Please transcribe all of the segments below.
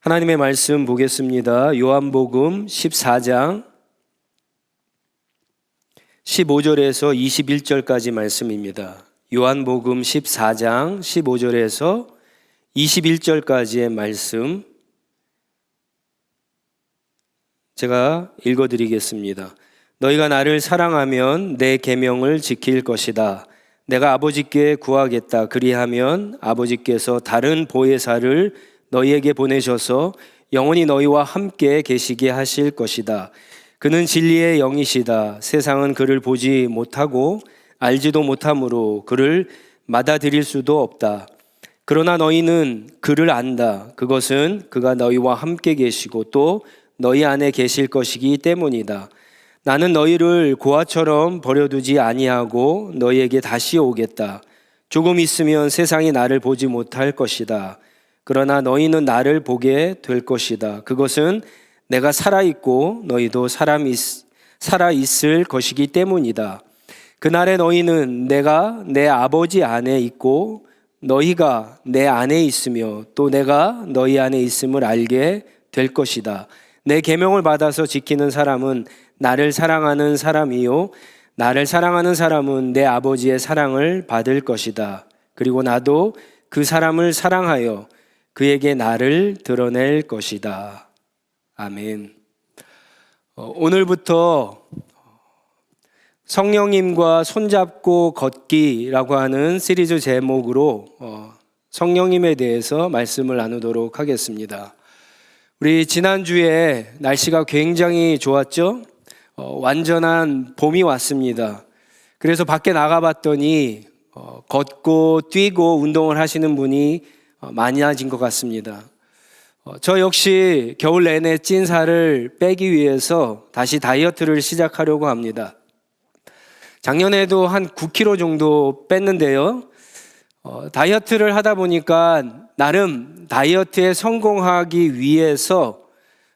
하나님의 말씀 보겠습니다. 요한복음 14장 15절에서 21절까지 말씀입니다. 요한복음 14장 15절에서 21절까지의 말씀 제가 읽어드리겠습니다. 너희가 나를 사랑하면 내 계명을 지킬 것이다. 내가 아버지께 구하겠다. 그리하면 아버지께서 다른 보혜사를 너희에게 보내셔서 영원히 너희와 함께 계시게 하실 것이다. 그는 진리의 영이시다. 세상은 그를 보지 못하고 알지도 못하므로 그를 받아들일 수도 없다. 그러나 너희는 그를 안다. 그것은 그가 너희와 함께 계시고 또 너희 안에 계실 것이기 때문이다. 나는 너희를 고아처럼 버려두지 아니하고 너희에게 다시 오겠다. 조금 있으면 세상이 나를 보지 못할 것이다. 그러나 너희는 나를 보게 될 것이다. 그것은 내가 살아있고 너희도 살아있을 것이기 때문이다. 그날에 너희는 내가 내 아버지 안에 있고 너희가 내 안에 있으며 또 내가 너희 안에 있음을 알게 될 것이다. 내 계명을 받아서 지키는 사람은 나를 사랑하는 사람이요 나를 사랑하는 사람은 내 아버지의 사랑을 받을 것이다. 그리고 나도 그 사람을 사랑하여 그에게 나를 드러낼 것이다. 아멘. 오늘부터 성령님과 손잡고 걷기라고 하는 시리즈 제목으로 성령님에 대해서 말씀을 나누도록 하겠습니다. 우리 지난주에 날씨가 굉장히 좋았죠? 완전한 봄이 왔습니다. 그래서 밖에 나가봤더니 걷고 뛰고 운동을 하시는 분이 많아진 것 같습니다. 저 역시 겨울 내내 찐 살을 빼기 위해서 다시 다이어트를 시작하려고 합니다. 작년에도 한 9kg 정도 뺐는데요. 다이어트를 하다 보니까 나름 다이어트에 성공하기 위해서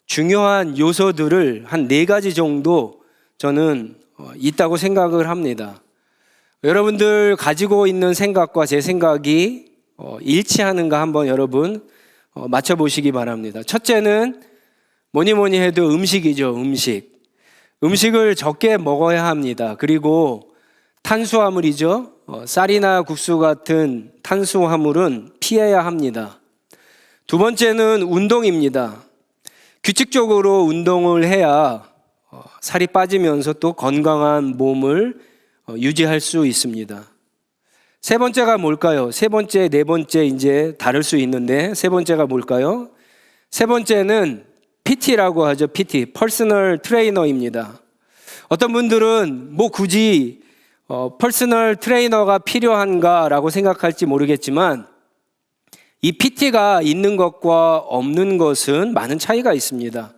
중요한 요소들을 한 4가지 정도 저는 있다고 생각을 합니다. 여러분들 가지고 있는 생각과 제 생각이 일치하는가 한번 여러분 맞춰보시기 바랍니다. 첫째는 뭐니 해도 음식이죠. 음식을 적게 먹어야 합니다. 그리고 탄수화물이죠. 쌀이나 국수 같은 탄수화물은 피해야 합니다. 두 번째는 운동입니다. 규칙적으로 운동을 해야 살이 빠지면서 또 건강한 몸을 유지할 수 있습니다. 세 번째가 뭘까요? 세 번째, 네 번째 이제 다를 수 있는데 세 번째가 뭘까요? 세 번째는 PT라고 하죠. PT, 퍼스널 트레이너입니다. 어떤 분들은 뭐 굳이 퍼스널 트레이너가 필요한가라고 생각할지 모르겠지만 이 PT가 있는 것과 없는 것은 많은 차이가 있습니다.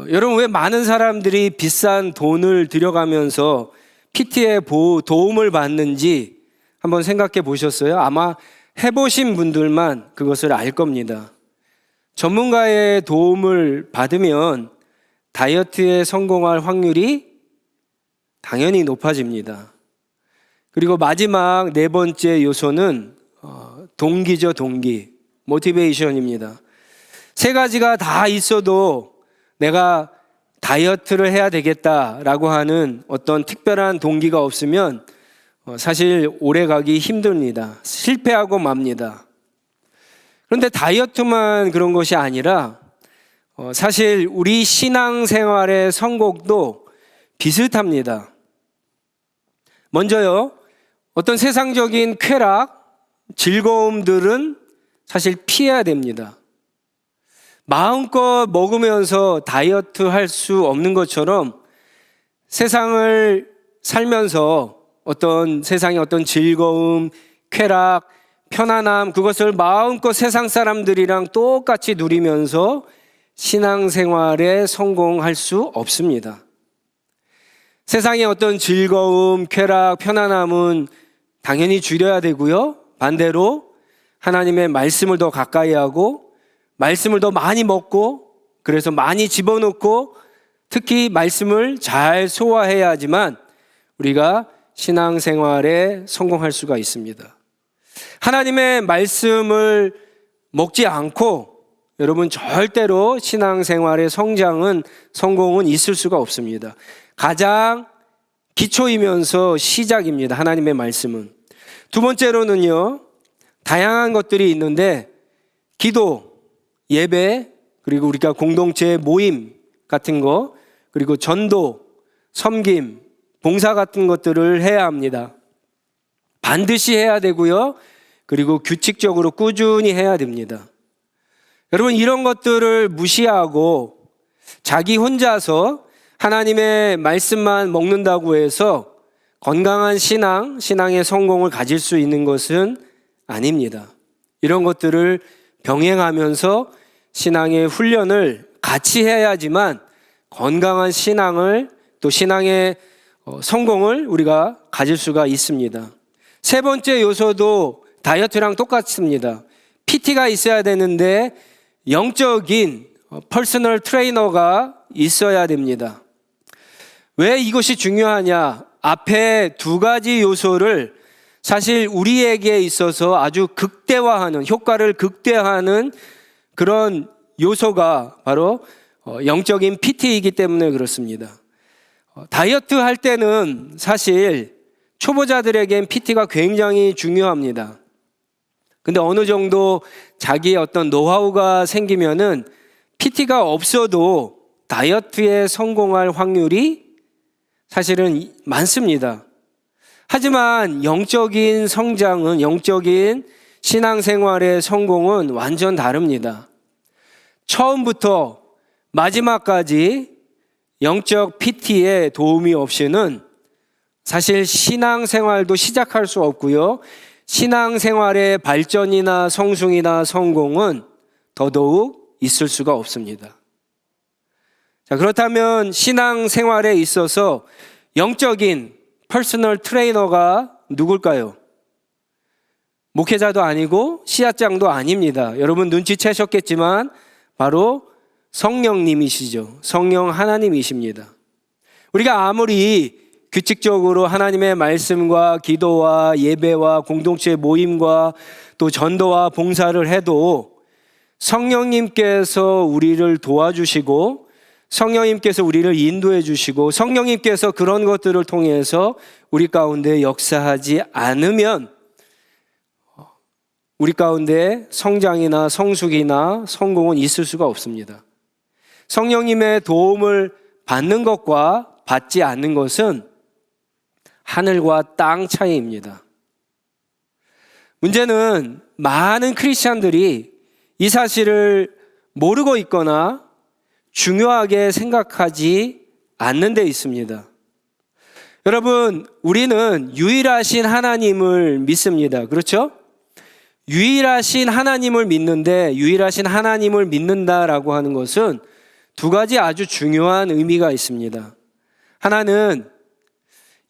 여러분 왜 많은 사람들이 비싼 돈을 들여가면서 PT의 도움을 받는지 한번 생각해 보셨어요? 아마 해보신 분들만 그것을 알 겁니다. 전문가의 도움을 받으면 다이어트에 성공할 확률이 당연히 높아집니다. 그리고 마지막 4번째 요소는 동기죠, 동기. 모티베이션입니다. 3가지가 다 있어도 내가 다이어트를 해야 되겠다라고 하는 어떤 특별한 동기가 없으면 사실 오래 가기 힘듭니다. 실패하고 맙니다. 그런데 다이어트만 그런 것이 아니라 사실 우리 신앙생활의 선곡도 비슷합니다. 먼저요, 어떤 세상적인 쾌락, 즐거움들은 사실 피해야 됩니다. 마음껏 먹으면서 다이어트 할 수 없는 것처럼 세상을 살면서 세상의 어떤 즐거움, 쾌락, 편안함, 그것을 마음껏 세상 사람들이랑 똑같이 누리면서 신앙생활에 성공할 수 없습니다. 세상의 어떤 즐거움, 쾌락, 편안함은 당연히 줄여야 되고요. 반대로 하나님의 말씀을 더 가까이 하고 말씀을 더 많이 먹고 그래서 많이 집어넣고 특히 말씀을 잘 소화해야 하지만 우리가 신앙생활에 성공할 수가 있습니다. 하나님의 말씀을 먹지 않고 여러분 절대로 신앙생활의 성공은 있을 수가 없습니다. 가장 기초이면서 시작입니다. 하나님의 말씀은. 두 번째로는요, 다양한 것들이 있는데 기도, 예배, 그리고 우리가 공동체 모임 같은 거, 그리고 전도, 섬김, 봉사 같은 것들을 해야 합니다. 반드시 해야 되고요. 그리고 규칙적으로 꾸준히 해야 됩니다. 여러분, 이런 것들을 무시하고 자기 혼자서 하나님의 말씀만 먹는다고 해서 건강한 신앙의 성공을 가질 수 있는 것은 아닙니다. 이런 것들을 병행하면서 신앙의 훈련을 같이 해야지만 건강한 신앙을, 또 신앙의 성공을 우리가 가질 수가 있습니다. 세 번째 요소도 다이어트랑 똑같습니다. PT가 있어야 되는데 영적인 퍼스널 트레이너가 있어야 됩니다. 왜 이것이 중요하냐? 앞에 두 가지 요소를 사실 우리에게 있어서 아주 효과를 극대화하는 그런 요소가 바로 영적인 PT이기 때문에 그렇습니다. 다이어트 할 때는 사실 초보자들에겐 PT가 굉장히 중요합니다. 근데 어느 정도 자기의 어떤 노하우가 생기면은 PT가 없어도 다이어트에 성공할 확률이 사실은 많습니다. 하지만 영적인 성장은, 영적인 신앙생활의 성공은 완전 다릅니다. 처음부터 마지막까지 영적 PT의 도움이 없이는 사실 신앙생활도 시작할 수 없고요. 신앙생활의 발전이나 성숙이나 성공은 더더욱 있을 수가 없습니다. 자, 그렇다면 신앙생활에 있어서 영적인 퍼스널 트레이너가 누굴까요? 목회자도 아니고 씨앗장도 아닙니다. 여러분 눈치채셨겠지만 바로 성령님이시죠. 성령 하나님이십니다. 우리가 아무리 규칙적으로 하나님의 말씀과 기도와 예배와 공동체 모임과 또 전도와 봉사를 해도 성령님께서 우리를 도와주시고 성령님께서 우리를 인도해 주시고 성령님께서 그런 것들을 통해서 우리 가운데 역사하지 않으면 우리 가운데 성장이나 성숙이나 성공은 있을 수가 없습니다. 성령님의 도움을 받는 것과 받지 않는 것은 하늘과 땅 차이입니다. 문제는 많은 크리스찬들이 이 사실을 모르고 있거나 중요하게 생각하지 않는 데 있습니다. 여러분, 우리는 유일하신 하나님을 믿습니다. 그렇죠? 유일하신 하나님을 믿는데 유일하신 하나님을 믿는다라고 하는 것은 두 가지 아주 중요한 의미가 있습니다. 하나는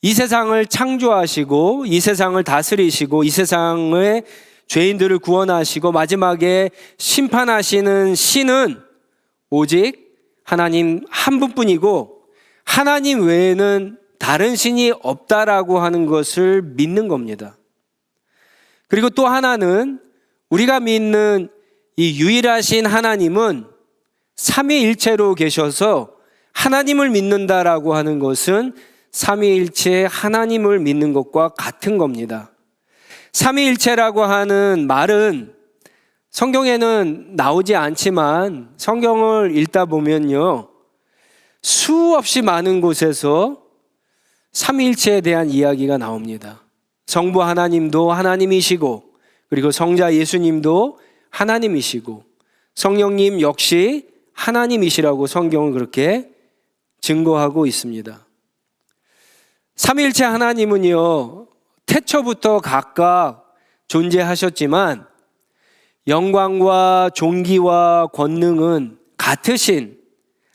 이 세상을 창조하시고 이 세상을 다스리시고 이 세상의 죄인들을 구원하시고 마지막에 심판하시는 신은 오직 하나님 한 분뿐이고 하나님 외에는 다른 신이 없다라고 하는 것을 믿는 겁니다. 그리고 또 하나는 우리가 믿는 이 유일하신 하나님은 삼위일체로 계셔서 하나님을 믿는다라고 하는 것은 삼위일체 하나님을 믿는 것과 같은 겁니다. 삼위일체라고 하는 말은 성경에는 나오지 않지만 성경을 읽다 보면요, 수없이 많은 곳에서 삼위일체에 대한 이야기가 나옵니다. 성부 하나님도 하나님이시고 그리고 성자 예수님도 하나님이시고 성령님 역시 하나님이시라고 성경은 그렇게 증거하고 있습니다. 삼위일체 하나님은요, 태초부터 각각 존재하셨지만 영광과 존귀와 권능은 같으신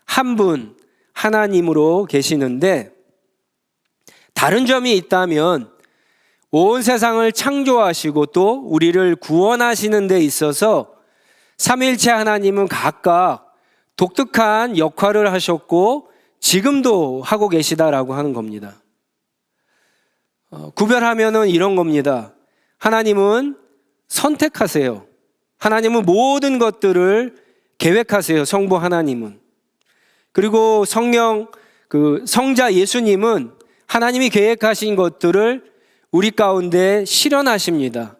한 분 하나님으로 계시는데 다른 점이 있다면 온 세상을 창조하시고 또 우리를 구원하시는 데 있어서 삼위일체 하나님은 각각 독특한 역할을 하셨고 지금도 하고 계시다라고 하는 겁니다. 구별하면은 이런 겁니다. 하나님은 선택하세요. 하나님은 모든 것들을 계획하세요. 성부 하나님은. 그리고 성자 예수님은 하나님이 계획하신 것들을 우리 가운데 실현하십니다.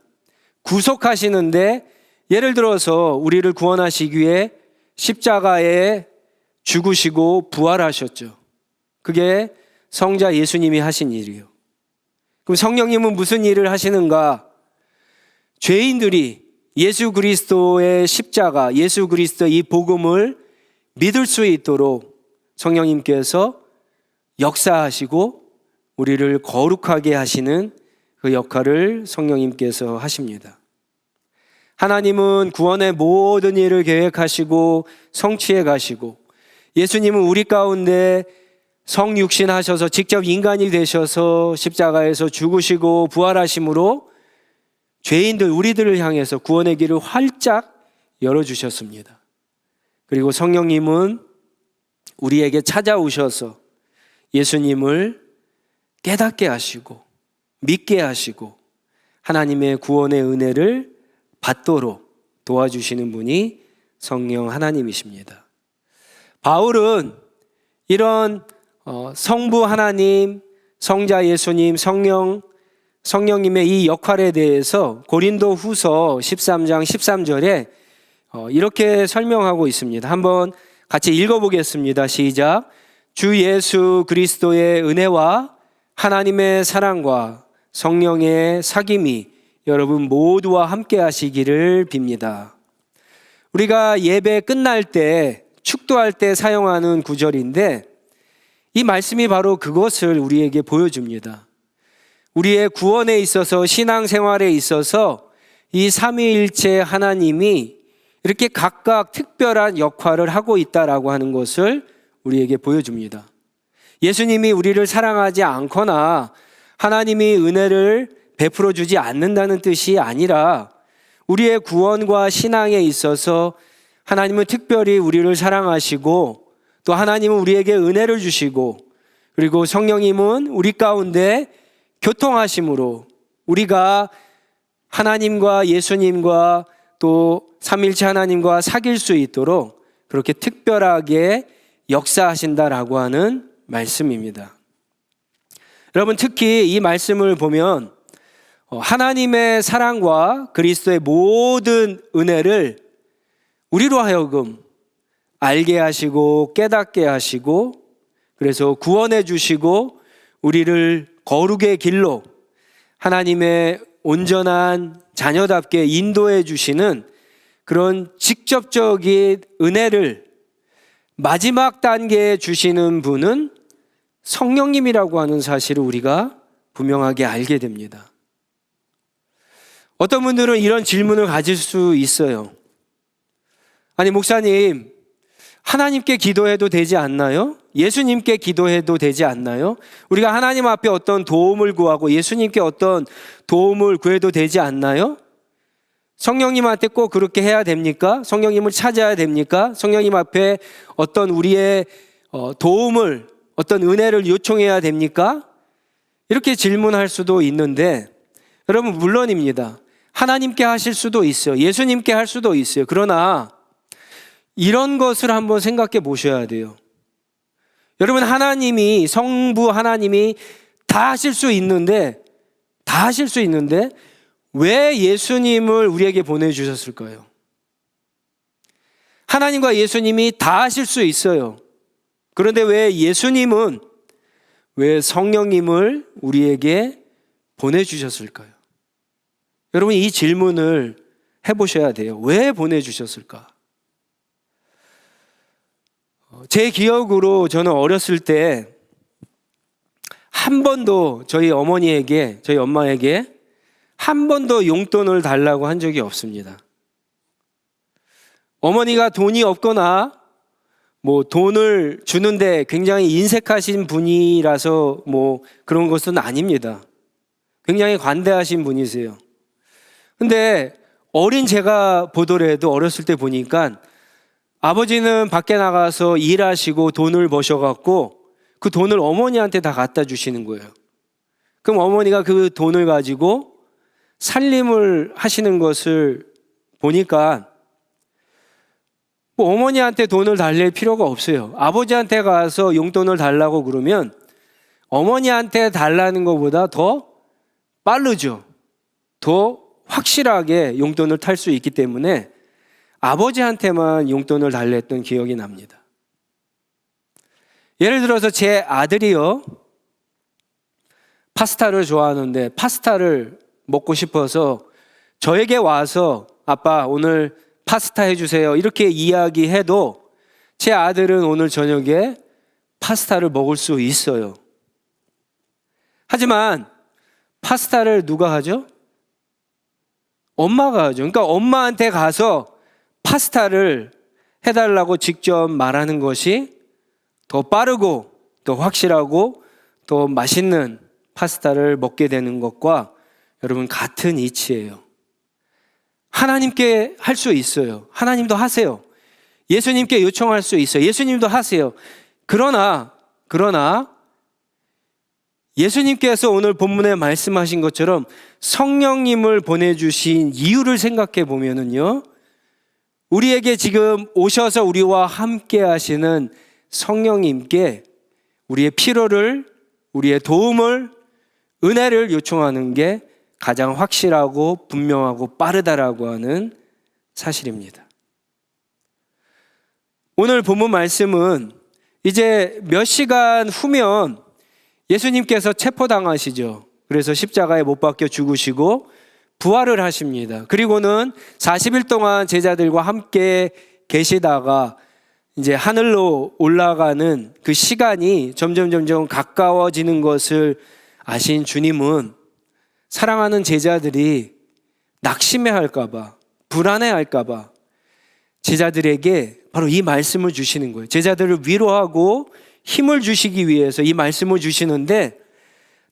구속하시는데, 예를 들어서 우리를 구원하시기 위해 십자가에 죽으시고 부활하셨죠. 그게 성자 예수님이 하신 일이에요. 그럼 성령님은 무슨 일을 하시는가? 죄인들이 예수 그리스도의 십자가, 예수 그리스도의 이 복음을 믿을 수 있도록 성령님께서 역사하시고 우리를 거룩하게 하시는 그 역할을 성령님께서 하십니다. 하나님은 구원의 모든 일을 계획하시고 성취해 가시고, 예수님은 우리 가운데 성육신하셔서 직접 인간이 되셔서 십자가에서 죽으시고 부활하심으로 죄인들, 우리들을 향해서 구원의 길을 활짝 열어주셨습니다. 그리고 성령님은 우리에게 찾아오셔서 예수님을 깨닫게 하시고 믿게 하시고 하나님의 구원의 은혜를 받도록 도와주시는 분이 성령 하나님이십니다. 바울은 이런 성부 하나님, 성자 예수님, 성령님의 이 역할에 대해서 고린도 후서 13장 13절에 이렇게 설명하고 있습니다. 한번 같이 읽어보겠습니다. 시작. 주 예수 그리스도의 은혜와 하나님의 사랑과 성령의 사귐이 여러분 모두와 함께 하시기를 빕니다. 우리가 예배 끝날 때, 축도할 때 사용하는 구절인데, 이 말씀이 바로 그것을 우리에게 보여줍니다. 우리의 구원에 있어서, 신앙생활에 있어서 이 삼위일체 하나님이 이렇게 각각 특별한 역할을 하고 있다라고 하는 것을 우리에게 보여줍니다. 예수님이 우리를 사랑하지 않거나 하나님이 은혜를 베풀어 주지 않는다는 뜻이 아니라, 우리의 구원과 신앙에 있어서 하나님은 특별히 우리를 사랑하시고, 또 하나님은 우리에게 은혜를 주시고, 그리고 성령님은 우리 가운데 교통하심으로 우리가 하나님과 예수님과 또 삼일체 하나님과 사귈 수 있도록 그렇게 특별하게 역사하신다라고 하는 말씀입니다. 여러분, 특히 이 말씀을 보면 하나님의 사랑과 그리스도의 모든 은혜를 우리로 하여금 알게 하시고 깨닫게 하시고, 그래서 구원해 주시고 우리를 거룩의 길로 하나님의 온전한 자녀답게 인도해 주시는 그런 직접적인 은혜를 마지막 단계에 주시는 분은 성령님이라고 하는 사실을 우리가 분명하게 알게 됩니다. 어떤 분들은 이런 질문을 가질 수 있어요. 아니, 목사님, 하나님께 기도해도 되지 않나요? 예수님께 기도해도 되지 않나요? 우리가 하나님 앞에 어떤 도움을 구하고 예수님께 어떤 도움을 구해도 되지 않나요? 성령님한테 꼭 그렇게 해야 됩니까? 성령님을 찾아야 됩니까? 성령님 앞에 어떤 우리의 도움을, 어떤 은혜를 요청해야 됩니까? 이렇게 질문할 수도 있는데, 여러분, 물론입니다. 하나님께 하실 수도 있어요. 예수님께 할 수도 있어요. 그러나 이런 것을 한번 생각해 보셔야 돼요. 여러분, 하나님이, 성부 하나님이 다 하실 수 있는데 왜 예수님을 우리에게 보내주셨을까요? 하나님과 예수님이 다 하실 수 있어요. 그런데 왜 예수님은, 왜 성령님을 우리에게 보내주셨을까요? 여러분, 이 질문을 해보셔야 돼요. 왜 보내주셨을까? 제 기억으로 저는 어렸을 때 한 번도 저희 어머니에게, 저희 엄마에게 한 번도 용돈을 달라고 한 적이 없습니다. 어머니가 돈이 없거나 돈을 주는데 굉장히 인색하신 분이라서 그런 것은 아닙니다. 굉장히 관대하신 분이세요. 근데 어린 제가 보더라도 어렸을 때 보니까 아버지는 밖에 나가서 일하시고 돈을 버셔갖고 그 돈을 어머니한테 다 갖다 주시는 거예요. 그럼 어머니가 그 돈을 가지고 살림을 하시는 것을 보니까 뭐 어머니한테 돈을 달랠 필요가 없어요. 아버지한테 가서 용돈을 달라고 그러면 어머니한테 달라는 것보다 더 빠르죠. 더 확실하게 용돈을 탈 수 있기 때문에 아버지한테만 용돈을 달랬던 기억이 납니다. 예를 들어서 제 아들이요, 파스타를 좋아하는데 파스타를 먹고 싶어서 저에게 와서 아빠 오늘 파스타 해주세요 이렇게 이야기해도 제 아들은 오늘 저녁에 파스타를 먹을 수 있어요. 하지만 파스타를 누가 하죠? 엄마가 하죠. 그러니까 엄마한테 가서 파스타를 해달라고 직접 말하는 것이 더 빠르고 더 확실하고 더 맛있는 파스타를 먹게 되는 것과 여러분 같은 이치예요. 하나님께 할 수 있어요. 하나님도 하세요. 예수님께 요청할 수 있어요. 예수님도 하세요. 그러나 예수님께서 오늘 본문에 말씀하신 것처럼 성령님을 보내주신 이유를 생각해 보면은요, 우리에게 지금 오셔서 우리와 함께 하시는 성령님께 우리의 필요를, 우리의 도움을, 은혜를 요청하는 게 가장 확실하고 분명하고 빠르다라고 하는 사실입니다. 오늘 본문 말씀은 이제 몇 시간 후면 예수님께서 체포당하시죠. 그래서 십자가에 못 박혀 죽으시고 부활을 하십니다. 그리고는 40일 동안 제자들과 함께 계시다가 이제 하늘로 올라가는 그 시간이 점점 가까워지는 것을 아신 주님은 사랑하는 제자들이 낙심해할까봐, 불안해할까봐 제자들에게 바로 이 말씀을 주시는 거예요. 제자들을 위로하고 힘을 주시기 위해서 이 말씀을 주시는데,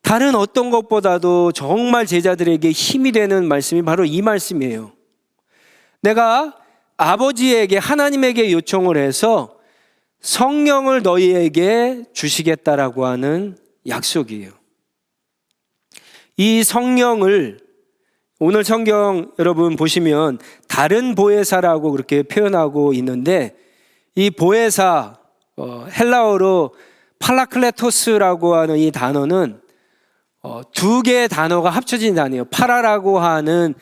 다른 어떤 것보다도 정말 제자들에게 힘이 되는 말씀이 바로 이 말씀이에요. 내가 아버지에게, 하나님에게 요청을 해서 성령을 너희에게 주시겠다라고 하는 약속이에요. 이 성령을 오늘 성경 여러분 보시면 다른 보혜사라고 그렇게 표현하고 있는데, 이 보혜사, 헬라어로 팔라클레토스라고 하는 이 단어는 두 개의 단어가 합쳐진 단어예요. 파라라고 하는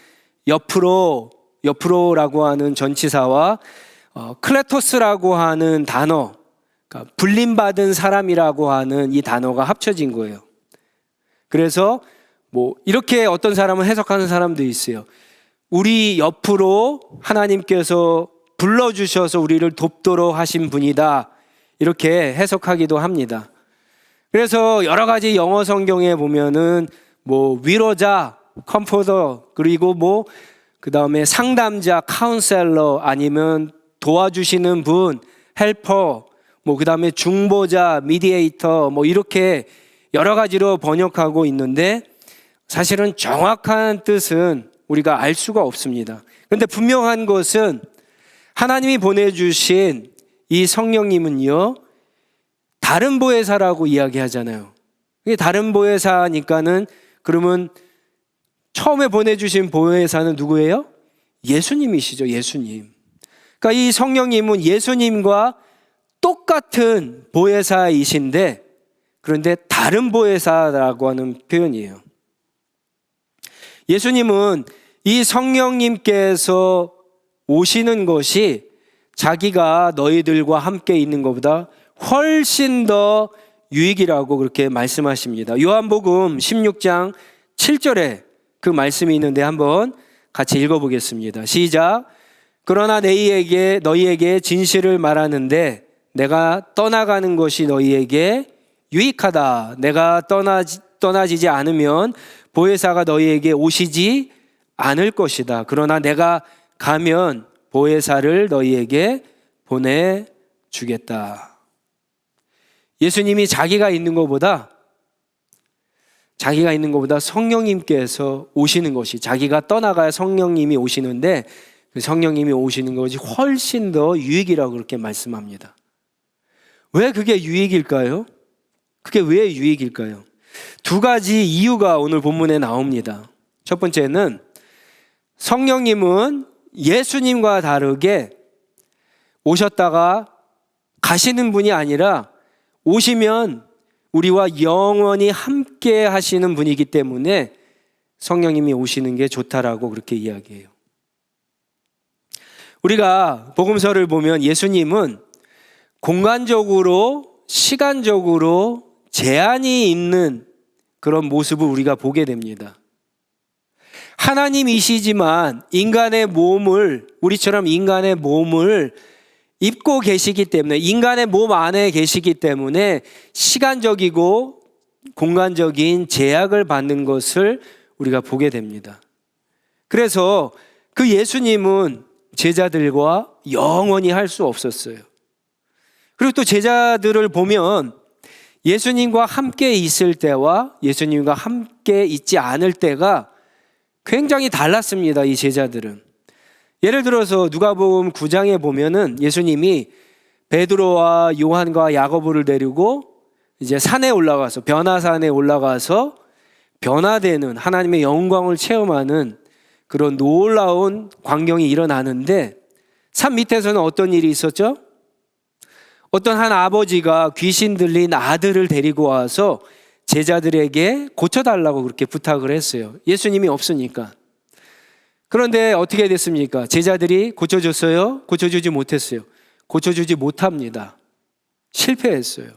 옆으로라고 하는 전치사와 클레토스라고 하는 단어, 그러니까 불림받은 사람이라고 하는 이 단어가 합쳐진 거예요. 그래서 뭐 이렇게 어떤 사람은 해석하는 사람도 있어요. 우리 옆으로 하나님께서 불러주셔서 우리를 돕도록 하신 분이다, 이렇게 해석하기도 합니다. 그래서 여러 가지 영어 성경에 보면은 뭐 위로자, 컴포더, 그리고 그 다음에 상담자, 카운셀러, 아니면 도와주시는 분, 헬퍼, 그 다음에 중보자, 미디에이터, 이렇게 여러 가지로 번역하고 있는데, 사실은 정확한 뜻은 우리가 알 수가 없습니다. 그런데 분명한 것은 하나님이 보내주신 이 성령님은요, 다른 보혜사라고 이야기하잖아요. 이게 다른 보혜사니까는 그러면 처음에 보내주신 보혜사는 누구예요? 예수님이시죠, 예수님. 그러니까 이 성령님은 예수님과 똑같은 보혜사이신데, 그런데 다른 보혜사라고 하는 표현이에요. 예수님은 이 성령님께서 오시는 것이 자기가 너희들과 함께 있는 것보다 훨씬 더 유익이라고 그렇게 말씀하십니다. 요한복음 16장 7절에 그 말씀이 있는데 한번 같이 읽어보겠습니다. 시작. 그러나 너희에게 진실을 말하는데 내가 떠나가는 것이 너희에게 유익하다. 내가 떠나지지 않으면 보혜사가 너희에게 오시지 않을 것이다. 그러나 내가 가면 보혜사를 너희에게 보내주겠다. 예수님이 자기가 있는 것보다 성령님께서 오시는 것이, 자기가 떠나가야 성령님이 오시는데 그 성령님이 오시는 것이 훨씬 더 유익이라고 그렇게 말씀합니다. 왜 그게 유익일까요? 그게 왜 유익일까요? 두 가지 이유가 오늘 본문에 나옵니다. 첫 번째는 성령님은 예수님과 다르게 오셨다가 가시는 분이 아니라 오시면 우리와 영원히 함께 하시는 분이기 때문에 성령님이 오시는 게 좋다라고 그렇게 이야기해요. 우리가 복음서를 보면 예수님은 공간적으로, 시간적으로 제한이 있는 그런 모습을 우리가 보게 됩니다. 하나님이시지만 인간의 몸을, 우리처럼 인간의 몸을 입고 계시기 때문에, 인간의 몸 안에 계시기 때문에 시간적이고 공간적인 제약을 받는 것을 우리가 보게 됩니다. 그래서 그 예수님은 제자들과 영원히 할 수 없었어요. 그리고 또 제자들을 보면 예수님과 함께 있을 때와 예수님과 함께 있지 않을 때가 굉장히 달랐습니다. 이 제자들은. 예를 들어서 누가복음 9장에 보면은 예수님이 베드로와 요한과 야고보를 데리고 이제 산에 올라가서, 변화산에 올라가서 변화되는 하나님의 영광을 체험하는 그런 놀라운 광경이 일어나는데, 산 밑에서는 어떤 일이 있었죠? 어떤 한 아버지가 귀신 들린 아들을 데리고 와서 제자들에게 고쳐달라고 그렇게 부탁을 했어요. 예수님이 없으니까. 그런데 어떻게 됐습니까? 제자들이 고쳐줬어요? 고쳐주지 못했어요? 고쳐주지 못합니다. 실패했어요.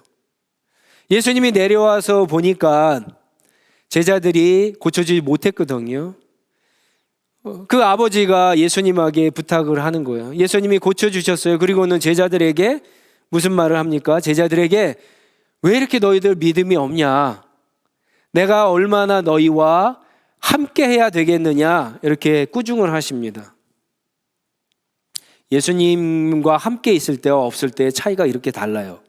예수님이 내려와서 보니까 제자들이 고쳐주지 못했거든요. 그 아버지가 예수님에게 부탁을 하는 거예요. 예수님이 고쳐주셨어요. 그리고는 제자들에게 무슨 말을 합니까? 제자들에게 왜 이렇게 너희들 믿음이 없냐? 내가 얼마나 너희와 함께 해야 되겠느냐? 이렇게 꾸중을 하십니다. 예수님과 함께 있을 때와 없을 때의 차이가 이렇게 달라요.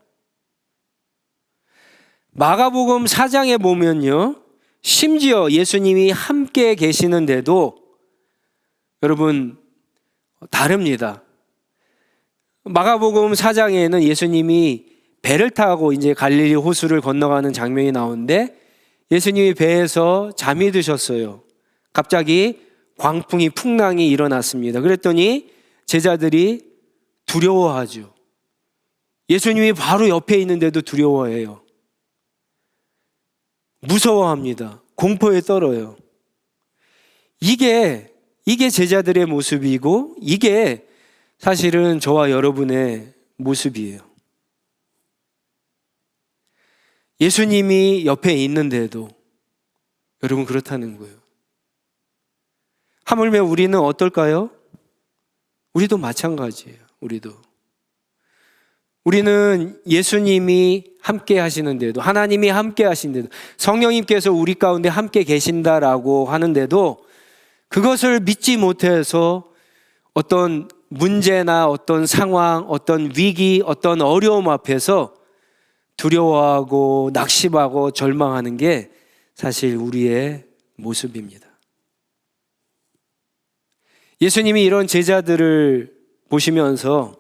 마가복음 4장에 보면요, 심지어 예수님이 함께 계시는데도 여러분 다릅니다. 마가복음 4장에는 예수님이 배를 타고 이제 갈릴리 호수를 건너가는 장면이 나오는데 예수님이 배에서 잠이 드셨어요. 갑자기 광풍이, 풍랑이 일어났습니다. 그랬더니 제자들이 두려워하죠. 예수님이 바로 옆에 있는데도 두려워해요. 무서워합니다. 공포에 떨어요. 이게 제자들의 모습이고 이게 사실은 저와 여러분의 모습이에요. 예수님이 옆에 있는데도 여러분 그렇다는 거예요. 하물며 우리는 어떨까요? 우리도 마찬가지예요. 우리는 예수님이 함께 하시는데도, 하나님이 함께 하시는데도, 성령님께서 우리 가운데 함께 계신다라고 하는데도 그것을 믿지 못해서 어떤 문제나 어떤 상황, 어떤 위기, 어떤 어려움 앞에서 두려워하고 낙심하고 절망하는 게 사실 우리의 모습입니다. 예수님이 이런 제자들을 보시면서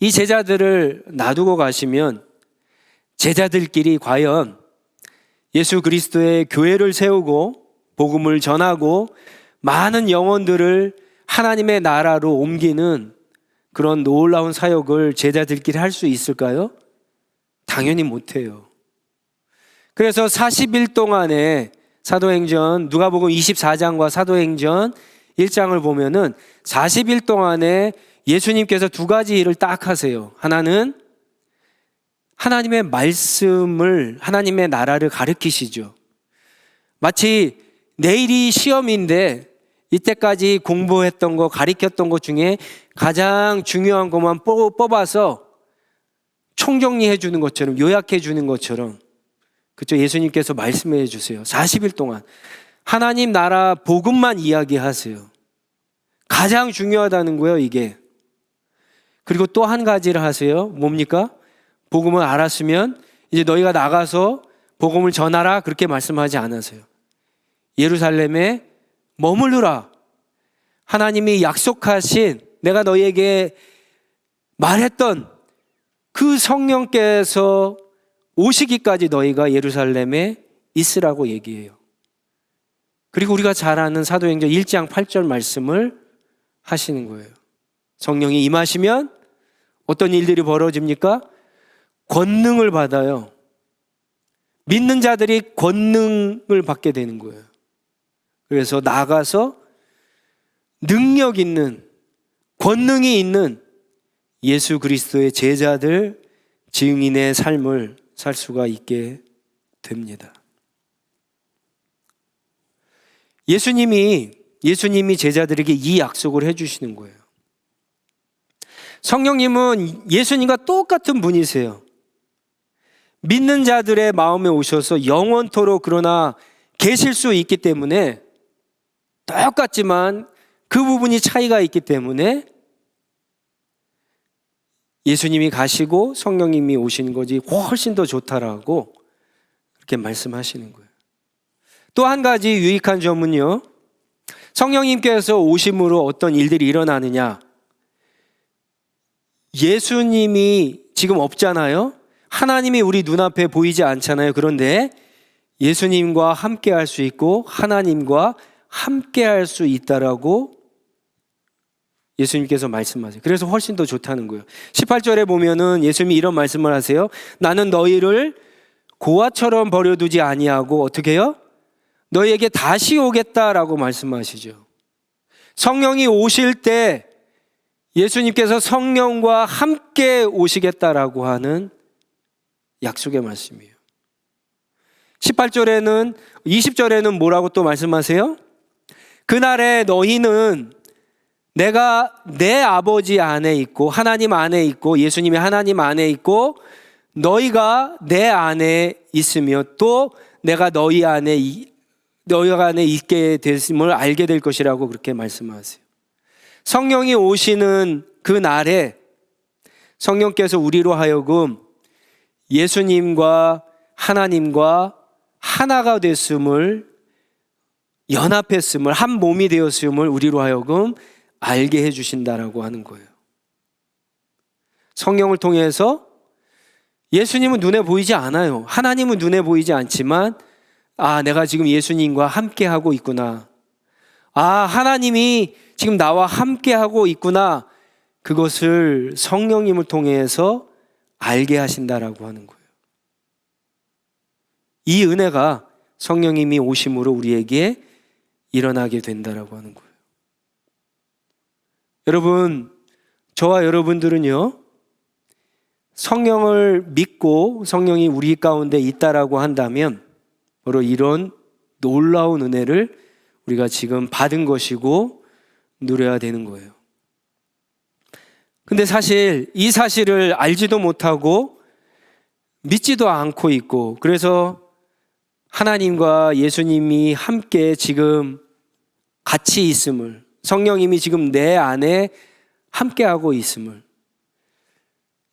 이 제자들을 놔두고 가시면 제자들끼리 과연 예수 그리스도의 교회를 세우고 복음을 전하고 많은 영혼들을 하나님의 나라로 옮기는 그런 놀라운 사역을 제자들끼리 할 수 있을까요? 당연히 못해요. 그래서 40일 동안에 사도행전, 누가복음 24장과 사도행전 1장을 보면은 40일 동안에 예수님께서 두 가지 일을 딱 하세요. 하나는 하나님의 말씀을, 하나님의 나라를 가르치시죠. 마치 내일이 시험인데 이때까지 공부했던 거, 가르쳤던 것 중에 가장 중요한 것만 뽑아서 총정리해 주는 것처럼, 요약해 주는 것처럼, 그렇죠? 예수님께서 말씀해 주세요. 40일 동안 하나님 나라 복음만 이야기하세요. 가장 중요하다는 거예요, 이게. 그리고 또 한 가지를 하세요. 뭡니까? 복음을 알았으면 이제 너희가 나가서 복음을 전하라, 그렇게 말씀하지 않으세요. 예루살렘에 머무르라. 하나님이 약속하신, 내가 너희에게 말했던 그 성령께서 오시기까지 너희가 예루살렘에 있으라고 얘기해요. 그리고 우리가 잘 아는 사도행전 1장 8절 말씀을 하시는 거예요. 성령이 임하시면 어떤 일들이 벌어집니까? 권능을 받아요. 믿는 자들이 권능을 받게 되는 거예요. 그래서 나가서 능력 있는, 권능이 있는 예수 그리스도의 제자들, 증인의 삶을 살 수가 있게 됩니다. 예수님이 제자들에게 이 약속을 해주시는 거예요. 성령님은 예수님과 똑같은 분이세요. 믿는 자들의 마음에 오셔서 영원토록 그러나 계실 수 있기 때문에, 똑같지만 그 부분이 차이가 있기 때문에 예수님이 가시고 성령님이 오시는 것이 훨씬 더 좋다라고 그렇게 말씀하시는 거예요. 또 한 가지 유익한 점은요, 성령님께서 오심으로 어떤 일들이 일어나느냐. 예수님이 지금 없잖아요. 하나님이 우리 눈앞에 보이지 않잖아요. 그런데 예수님과 함께 할 수 있고 하나님과 함께 할 수 있다라고 예수님께서 말씀하세요. 그래서 훨씬 더 좋다는 거예요. 18절에 보면은 예수님이 이런 말씀을 하세요. 나는 너희를 고아처럼 버려두지 아니하고 어떻게 해요? 너희에게 다시 오겠다라고 말씀하시죠. 성령이 오실 때 예수님께서 성령과 함께 오시겠다라고 하는 약속의 말씀이에요. 20절에는 뭐라고 또 말씀하세요? 그날에 너희는 내가 내 아버지 안에 있고 하나님 안에 있고 예수님이 하나님 안에 있고 너희가 내 안에 있으며 또 내가 너희 안에 있게 됐음을 알게 될 것이라고 그렇게 말씀하세요. 성령이 오시는 그 날에 성령께서 우리로 하여금 예수님과 하나님과 하나가 됐음을, 연합했음을, 한 몸이 되었음을 우리로 하여금 알게 해주신다라고 하는 거예요. 성령을 통해서 예수님은 눈에 보이지 않아요. 하나님은 눈에 보이지 않지만 내가 지금 예수님과 함께하고 있구나. 하나님이 지금 나와 함께하고 있구나. 그것을 성령님을 통해서 알게 하신다라고 하는 거예요. 이 은혜가 성령님이 오심으로 우리에게 일어나게 된다라고 하는 거예요. 여러분, 저와 여러분들은요, 성령을 믿고 성령이 우리 가운데 있다라고 한다면 바로 이런 놀라운 은혜를 우리가 지금 받은 것이고 누려야 되는 거예요. 근데 사실 이 사실을 알지도 못하고 믿지도 않고 있고, 그래서 하나님과 예수님이 함께 지금 같이 있음을, 성령님이 지금 내 안에 함께하고 있음을,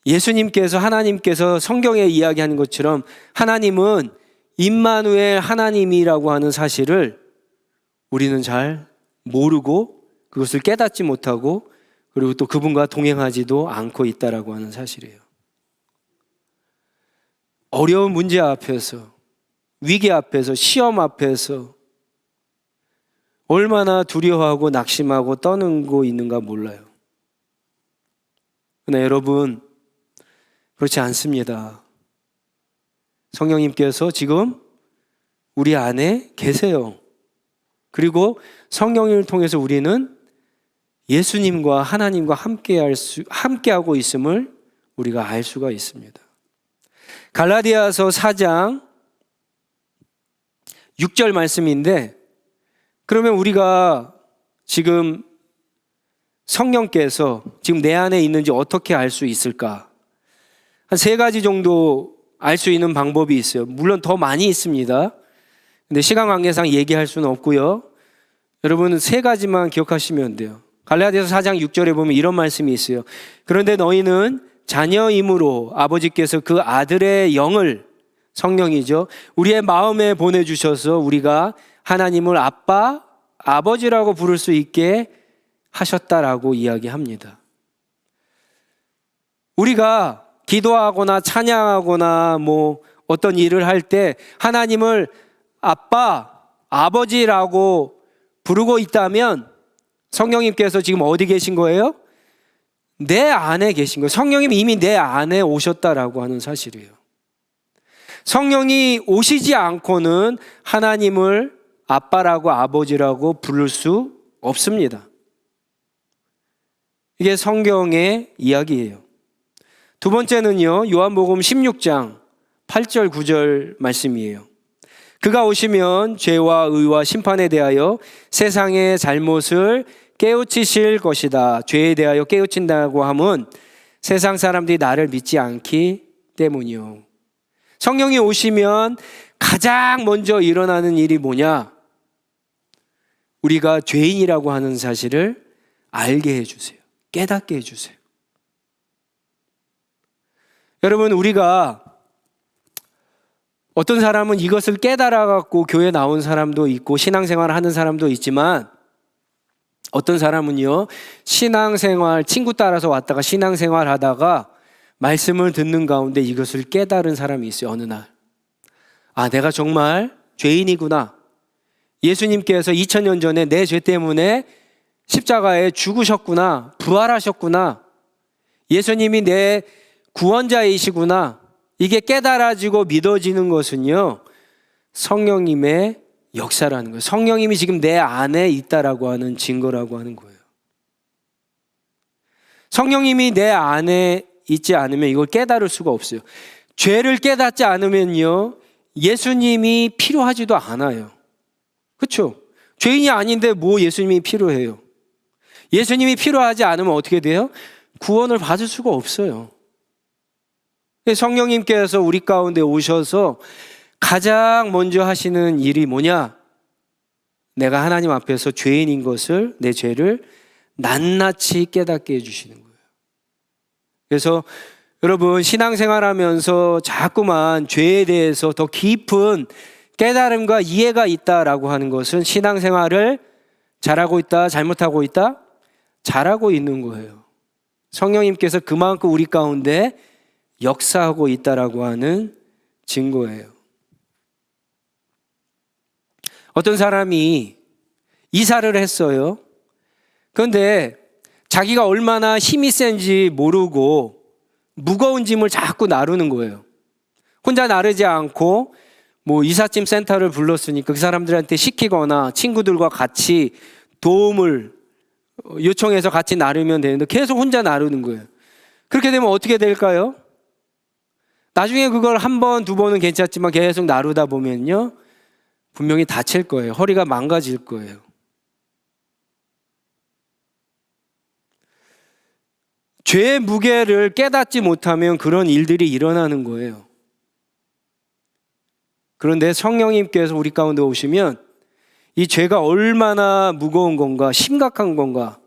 예수님께서, 하나님께서 성경에 이야기하는 것처럼 하나님은 임마누엘 하나님이라고 하는 사실을 우리는 잘 모르고 그것을 깨닫지 못하고 그리고 또 그분과 동행하지도 않고 있다라고 하는 사실이에요. 어려운 문제 앞에서, 위기 앞에서, 시험 앞에서 얼마나 두려워하고 낙심하고 떠는고 있는가 몰라요. 그러나 여러분, 그렇지 않습니다. 성령님께서 지금 우리 안에 계세요. 그리고 성령님을 통해서 우리는 예수님과 하나님과 함께하고 있음을 우리가 알 수가 있습니다. 갈라디아서 4장 6절 말씀인데, 그러면 우리가 지금 성령께서 지금 내 안에 있는지 어떻게 알 수 있을까? 한 3가지 정도 알 수 있는 방법이 있어요. 물론 더 많이 있습니다. 근데 시간 관계상 얘기할 수는 없고요. 여러분은 3가지만 기억하시면 돼요. 갈라디아서 4장 6절에 보면 이런 말씀이 있어요. 그런데 너희는 자녀임으로 아버지께서 그 아들의 영을, 성령이죠, 우리의 마음에 보내주셔서 우리가 하나님을 아빠, 아버지라고 부를 수 있게 하셨다라고 이야기합니다. 우리가 기도하거나 찬양하거나 어떤 일을 할 때 하나님을 아빠, 아버지라고 부르고 있다면 성령님께서 지금 어디 계신 거예요? 내 안에 계신 거예요. 성령님이 이미 내 안에 오셨다라고 하는 사실이에요. 성령이 오시지 않고는 하나님을 아빠라고 아버지라고 부를 수 없습니다. 이게 성경의 이야기예요. 두 번째는요, 요한복음 16장 8절 9절 말씀이에요. 그가 오시면 죄와 의와 심판에 대하여 세상의 잘못을 깨우치실 것이다. 죄에 대하여 깨우친다고 함은 세상 사람들이 나를 믿지 않기 때문이요. 성령이 오시면 가장 먼저 일어나는 일이 뭐냐? 우리가 죄인이라고 하는 사실을 알게 해주세요. 깨닫게 해주세요. 여러분, 우리가 어떤 사람은 이것을 깨달아갖고 교회 나온 사람도 있고 신앙생활을 하는 사람도 있지만, 어떤 사람은요, 신앙생활, 친구 따라서 왔다가 신앙생활 하다가 말씀을 듣는 가운데 이것을 깨달은 사람이 있어요. 어느 날, 아, 내가 정말 죄인이구나. 예수님께서 2000년 전에 내 죄 때문에 십자가에 죽으셨구나. 부활하셨구나. 예수님이 내 구원자이시구나. 이게 깨달아지고 믿어지는 것은요, 성령님의 역사라는 거예요. 성령님이 지금 내 안에 있다라고 하는 증거라고 하는 거예요. 성령님이 내 안에 있지 않으면 이걸 깨달을 수가 없어요. 죄를 깨닫지 않으면요, 예수님이 필요하지도 않아요. 그렇죠? 죄인이 아닌데 뭐 예수님이 필요해요? 예수님이 필요하지 않으면 어떻게 돼요? 구원을 받을 수가 없어요. 성령님께서 우리 가운데 오셔서 가장 먼저 하시는 일이 뭐냐? 내가 하나님 앞에서 죄인인 것을, 내 죄를 낱낱이 깨닫게 해주시는 거예요. 그래서 여러분, 신앙생활 하면서 자꾸만 죄에 대해서 더 깊은 깨달음과 이해가 있다라고 하는 것은 신앙생활을 잘하고 있다, 잘못하고 있다? 잘하고 있는 거예요. 성령님께서 그만큼 우리 가운데 역사하고 있다라고 하는 증거예요. 어떤 사람이 이사를 했어요. 그런데 자기가 얼마나 힘이 센지 모르고 무거운 짐을 자꾸 나르는 거예요. 혼자 나르지 않고 뭐 이삿짐 센터를 불렀으니까 그 사람들한테 시키거나 친구들과 같이 도움을 요청해서 같이 나르면 되는데 계속 혼자 나르는 거예요. 그렇게 되면 어떻게 될까요? 나중에 그걸 한 번, 두 번은 괜찮지만 계속 나르다 보면요, 분명히 다칠 거예요. 허리가 망가질 거예요. 죄의 무게를 깨닫지 못하면 그런 일들이 일어나는 거예요. 그런데 성령님께서 우리 가운데 오시면 이 죄가 얼마나 무거운 건가, 심각한 건가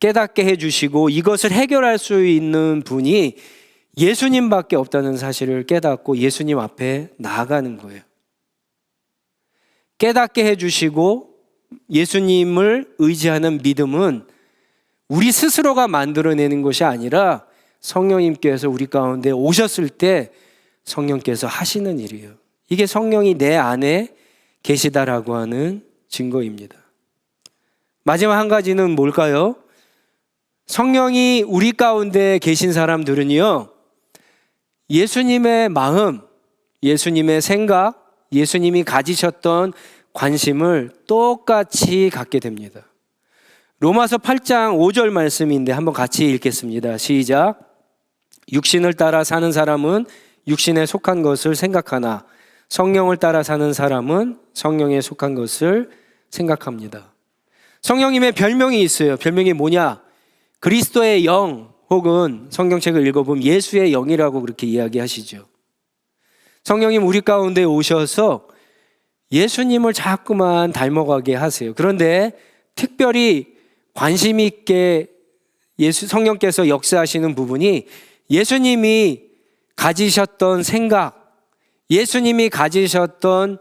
깨닫게 해주시고, 이것을 해결할 수 있는 분이 예수님밖에 없다는 사실을 깨닫고 예수님 앞에 나아가는 거예요. 깨닫게 해주시고 예수님을 의지하는 믿음은 우리 스스로가 만들어내는 것이 아니라 성령님께서 우리 가운데 오셨을 때 성령께서 하시는 일이에요. 이게 성령이 내 안에 계시다라고 하는 증거입니다. 마지막 한 가지는 뭘까요? 성령이 우리 가운데 계신 사람들은요, 예수님의 마음, 예수님의 생각, 예수님이 가지셨던 관심을 똑같이 갖게 됩니다. 로마서 8장 5절 말씀인데 한번 같이 읽겠습니다. 시작. 육신을 따라 사는 사람은 육신에 속한 것을 생각하나 성령을 따라 사는 사람은 성령에 속한 것을 생각합니다. 성령님의 별명이 있어요. 별명이 뭐냐? 그리스도의 영, 혹은 성경책을 읽어보면 예수의 영이라고 그렇게 이야기하시죠. 성령님 우리 가운데 오셔서 예수님을 자꾸만 닮아가게 하세요. 그런데 특별히 관심 있게 성령께서 역사하시는 부분이 예수님이 가지셨던 생각, 예수님이 가지셨던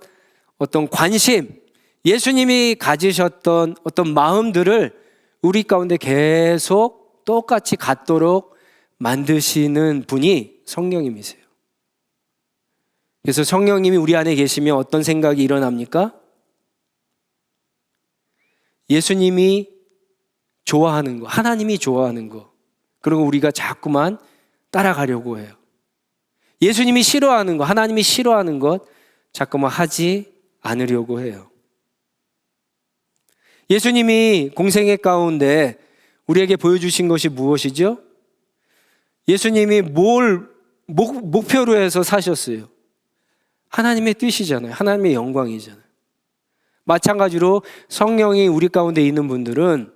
어떤 관심, 예수님이 가지셨던 어떤 마음들을 우리 가운데 계속 똑같이 갖도록 만드시는 분이 성령님이세요. 그래서 성령님이 우리 안에 계시면 어떤 생각이 일어납니까? 예수님이 좋아하는 거, 하나님이 좋아하는 거, 그리고 우리가 자꾸만 따라가려고 해요. 예수님이 싫어하는 것, 하나님이 싫어하는 것 자꾸만 하지 않으려고 해요. 예수님이 공생애 가운데 우리에게 보여주신 것이 무엇이죠? 예수님이 뭘 목표로 해서 사셨어요? 하나님의 뜻이잖아요. 하나님의 영광이잖아요. 마찬가지로 성령이 우리 가운데 있는 분들은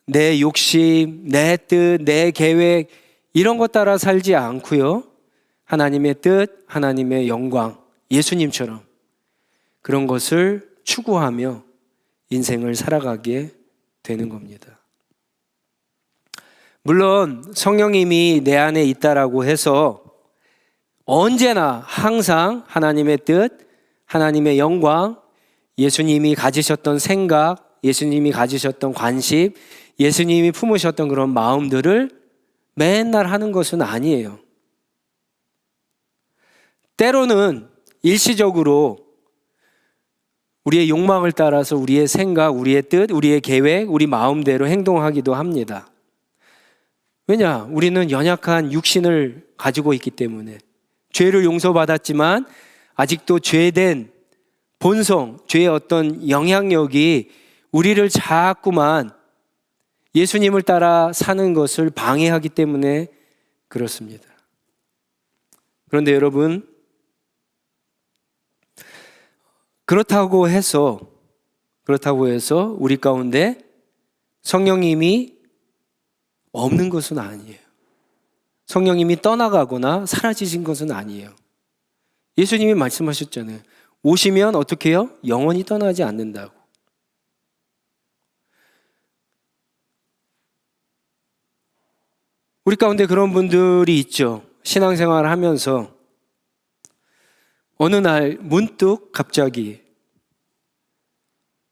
내 욕심, 내 뜻, 내 계획 이런 것 따라 살지 않고요. 하나님의 뜻, 하나님의 영광, 예수님처럼 그런 것을 추구하며 인생을 살아가게 되는 겁니다. 물론 성령님이 내 안에 있다라고 해서 언제나 항상 하나님의 뜻, 하나님의 영광, 예수님이 가지셨던 생각, 예수님이 가지셨던 관심, 예수님이 품으셨던 그런 마음들을 맨날 하는 것은 아니에요. 때로는 일시적으로 우리의 욕망을 따라서 우리의 생각, 우리의 뜻, 우리의 계획, 우리 마음대로 행동하기도 합니다. 왜냐? 우리는 연약한 육신을 가지고 있기 때문에 죄를 용서받았지만 아직도 죄된 본성, 죄의 어떤 영향력이 우리를 자꾸만 예수님을 따라 사는 것을 방해하기 때문에 그렇습니다. 그런데 여러분, 그렇다고 해서 우리 가운데 성령님이 없는 것은 아니에요. 성령님이 떠나가거나 사라지신 것은 아니에요. 예수님이 말씀하셨잖아요. 오시면 어떻게 해요? 영원히 떠나지 않는다고. 우리 가운데 그런 분들이 있죠. 신앙생활을 하면서 어느 날 문득 갑자기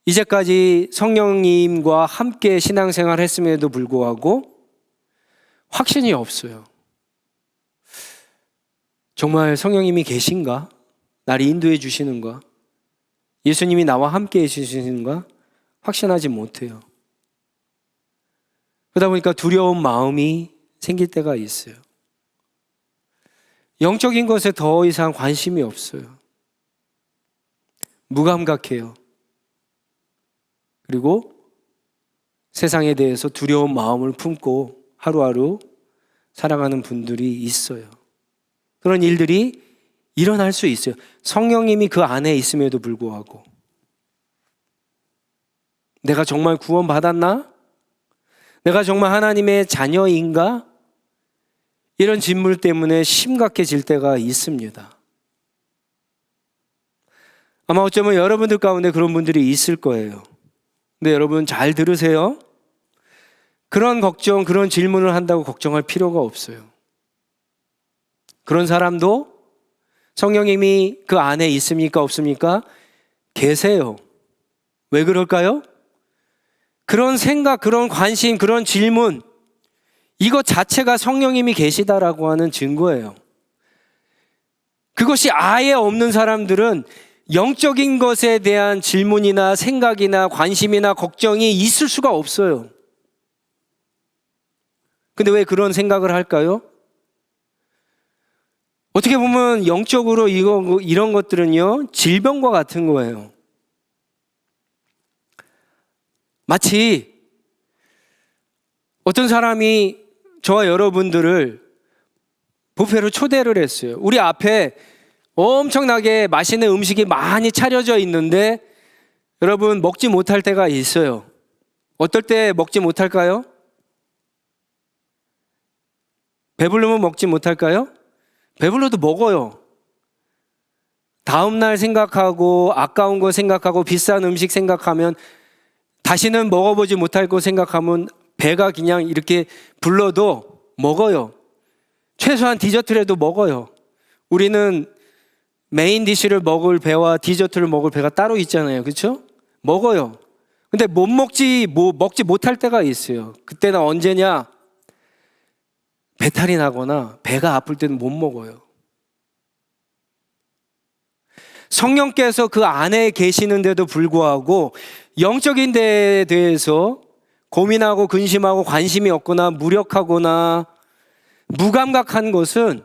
이제까지 성령님과 함께 신앙생활을 했음에도 불구하고 확신이 없어요. 정말 성령님이 계신가? 나를 인도해 주시는가? 예수님이 나와 함께 해주시는가? 확신하지 못해요. 그러다 보니까 두려운 마음이 생길 때가 있어요. 영적인 것에 더 이상 관심이 없어요. 무감각해요. 그리고 세상에 대해서 두려운 마음을 품고 하루하루 살아가는 분들이 있어요. 그런 일들이 일어날 수 있어요. 성령님이 그 안에 있음에도 불구하고 내가 정말 구원받았나? 내가 정말 하나님의 자녀인가? 이런 질문 때문에 심각해질 때가 있습니다. 아마 어쩌면 여러분들 가운데 그런 분들이 있을 거예요. 근데 여러분 잘 들으세요. 그런 걱정, 그런 질문을 한다고 걱정할 필요가 없어요. 그런 사람도 성령님이 그 안에 있습니까? 없습니까? 계세요. 왜 그럴까요? 그런 생각, 그런 관심, 그런 질문, 이것 자체가 성령님이 계시다라고 하는 증거예요. 그것이 아예 없는 사람들은 영적인 것에 대한 질문이나 생각이나 관심이나 걱정이 있을 수가 없어요. 근데 왜 그런 생각을 할까요? 어떻게 보면 영적으로 이런 것들은요, 질병과 같은 거예요. 마치 어떤 사람이 저와 여러분들을 뷔페로 초대를 했어요. 우리 앞에 엄청나게 맛있는 음식이 많이 차려져 있는데 여러분 먹지 못할 때가 있어요. 어떨 때 먹지 못할까요? 배부르면 먹지 못할까요? 배불러도 먹어요. 다음날 생각하고 아까운 거 생각하고 비싼 음식 생각하면 다시는 먹어보지 못할 거 생각하면 배가 그냥 이렇게 불러도 먹어요. 최소한 디저트라도 먹어요. 우리는 메인 디쉬를 먹을 배와 디저트를 먹을 배가 따로 있잖아요. 그렇죠? 먹어요. 근데 먹지 못할 때가 있어요. 그때는 언제냐? 배탈이 나거나 배가 아플 때는 못 먹어요. 성령께서 그 안에 계시는데도 불구하고 영적인 데에 대해서 고민하고 근심하고 관심이 없거나 무력하거나 무감각한 것은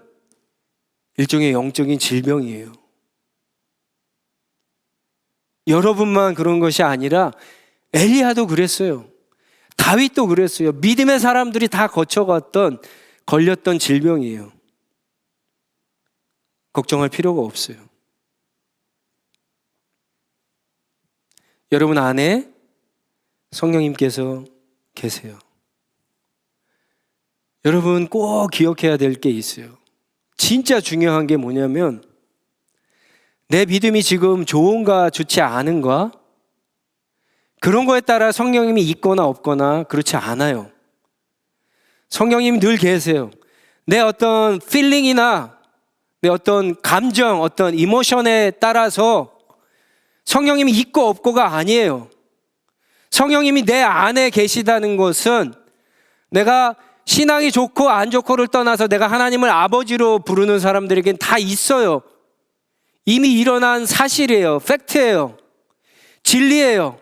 일종의 영적인 질병이에요. 여러분만 그런 것이 아니라 엘리야도 그랬어요. 다윗도 그랬어요. 믿음의 사람들이 다 걸렸던 질병이에요. 걱정할 필요가 없어요. 여러분 안에 성령님께서 계세요. 여러분 꼭 기억해야 될 게 있어요. 진짜 중요한 게 뭐냐면 내 믿음이 지금 좋은가 좋지 않은가 그런 거에 따라 성령님이 있거나 없거나 그렇지 않아요. 성령님이 늘 계세요. 내 어떤 필링이나 내 어떤 감정, 어떤 이모션에 따라서 성령님이 있고 없고가 아니에요. 성령님이 내 안에 계시다는 것은 내가 신앙이 좋고 안 좋고를 떠나서 내가 하나님을 아버지로 부르는 사람들에겐 다 있어요. 이미 일어난 사실이에요. 팩트예요. 진리예요.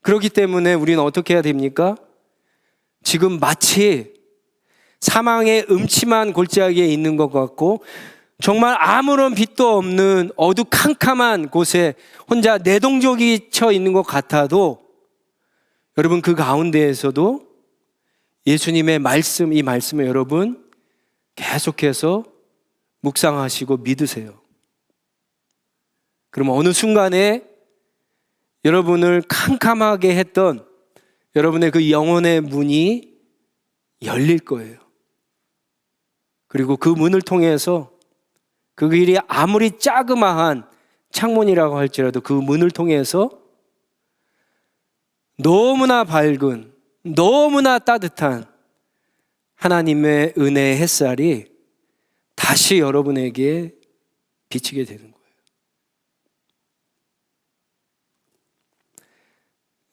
그렇기 때문에 우리는 어떻게 해야 됩니까? 지금 마치 사망의 음침한 골짜기에 있는 것 같고 정말 아무런 빛도 없는 어두캄캄한 곳에 혼자 내동적이 쳐 있는 것 같아도 여러분 그 가운데에서도 예수님의 말씀, 이 말씀을 여러분 계속해서 묵상하시고 믿으세요. 그럼 어느 순간에 여러분을 캄캄하게 했던 여러분의 그 영혼의 문이 열릴 거예요. 그리고 그 문을 통해서 그 길이 아무리 자그마한 창문이라고 할지라도 그 문을 통해서 너무나 밝은, 너무나 따뜻한 하나님의 은혜의 햇살이 다시 여러분에게 비치게 되는 거예요.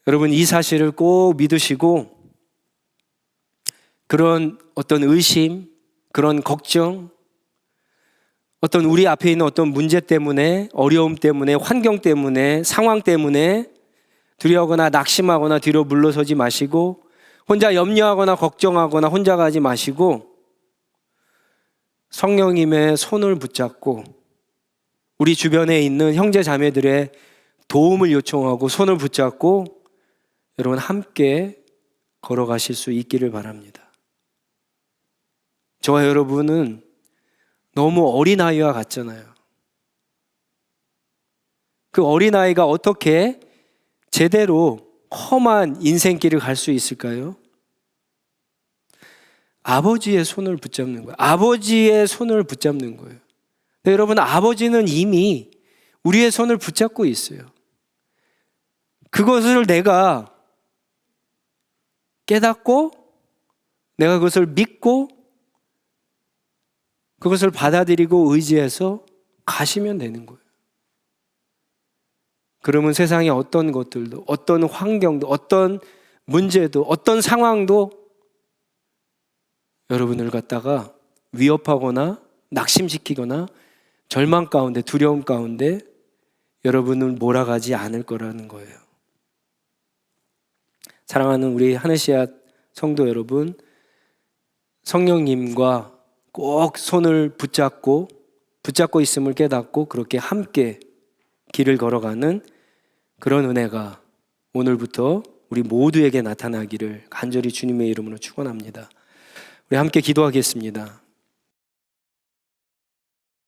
여러분 이 사실을 꼭 믿으시고 그런 어떤 의심, 그런 걱정, 어떤 우리 앞에 있는 어떤 문제 때문에, 어려움 때문에, 환경 때문에, 상황 때문에 두려워하거나 낙심하거나 뒤로 물러서지 마시고 혼자 염려하거나 걱정하거나 혼자 가지 마시고 성령님의 손을 붙잡고 우리 주변에 있는 형제 자매들의 도움을 요청하고 손을 붙잡고 여러분 함께 걸어가실 수 있기를 바랍니다. 저와 여러분은 너무 어린아이와 같잖아요. 그 어린아이가 어떻게 제대로 험한 인생길을 갈 수 있을까요? 아버지의 손을 붙잡는 거예요. 아버지의 손을 붙잡는 거예요. 근데 여러분 아버지는 이미 우리의 손을 붙잡고 있어요. 그것을 내가 깨닫고 내가 그것을 믿고 그것을 받아들이고 의지해서 가시면 되는 거예요. 그러면 세상의 어떤 것들도, 어떤 환경도, 어떤 문제도, 어떤 상황도 여러분을 갖다가 위협하거나 낙심시키거나 절망 가운데, 두려움 가운데 여러분을 몰아가지 않을 거라는 거예요. 사랑하는 우리 하늘씨앗 성도 여러분, 성령님과 꼭 손을 붙잡고 있음을 깨닫고 그렇게 함께 길을 걸어가는 그런 은혜가 오늘부터 우리 모두에게 나타나기를 간절히 주님의 이름으로 축원합니다. 우리 함께 기도하겠습니다.